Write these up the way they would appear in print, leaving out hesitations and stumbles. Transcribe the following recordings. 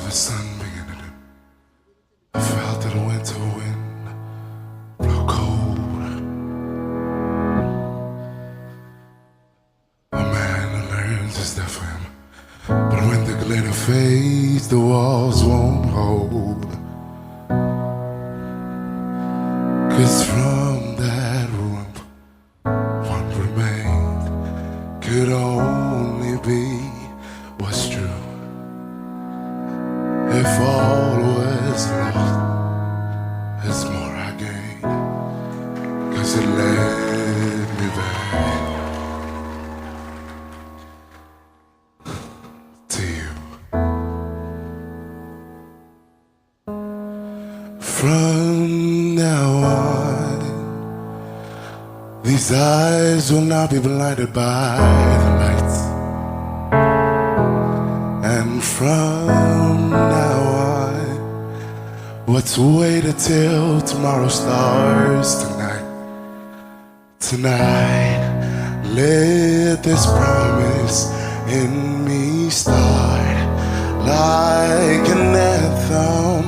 the sun beginning to. I felt that winter wind blow cold. A man learns his death for him, but when the glitter fades, the walls won't hold. 'Cause from that rump, what remained could only be what's true. If all was lost, there's more I gained, 'cause it led me back to you. From now on, these eyes will not be blinded by the lights. And from now on, what's waited till tomorrow starts tonight. Tonight, let this promise in me start like an anthem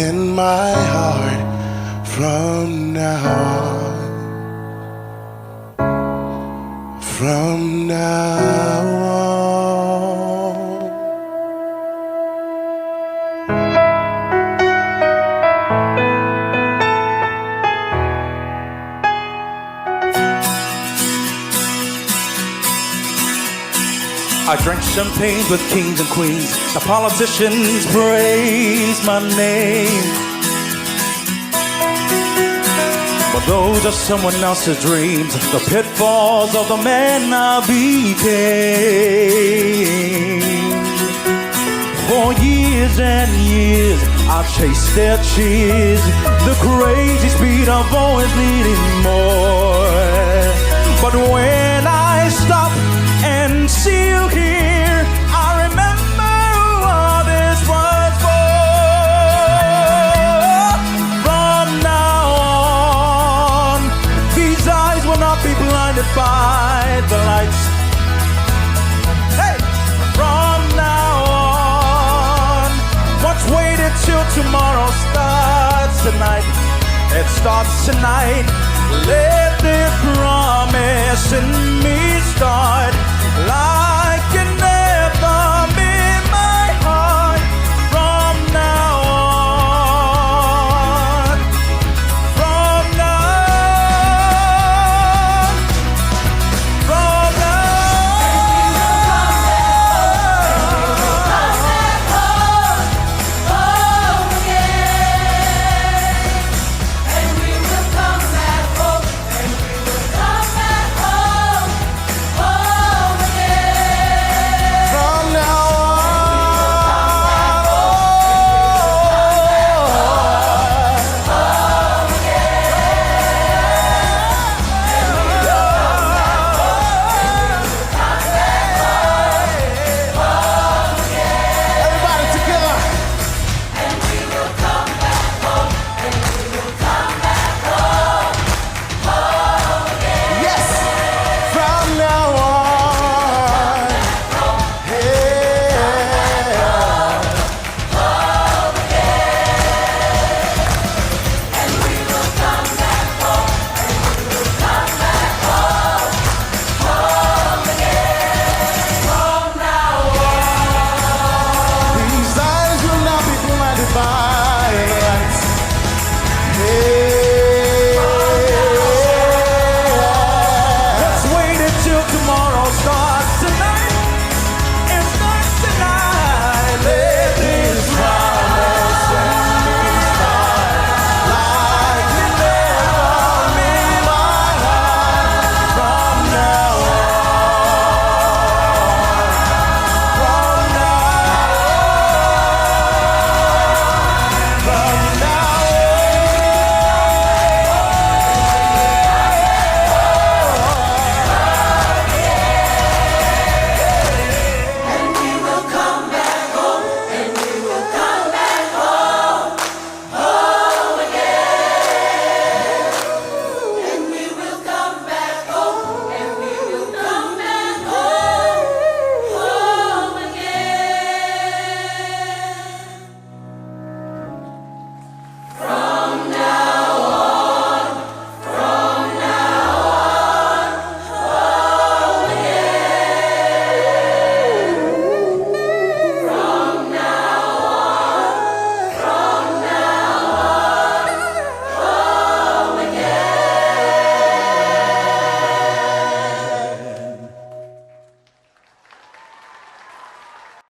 in my heart. From now on, from now on. I drank champagne with kings and queens. The politicians praise my name, but those are someone else's dreams. The pitfalls of the man I became. For years and years I chased their cheers, the crazy speed of always needing more. But when I stop and see you here, I remember what this was for. From now on, these eyes will not be blinded by the lights. Hey! From now on, what's waited till tomorrow starts tonight. It starts tonight. Let this promise in me start like an anthem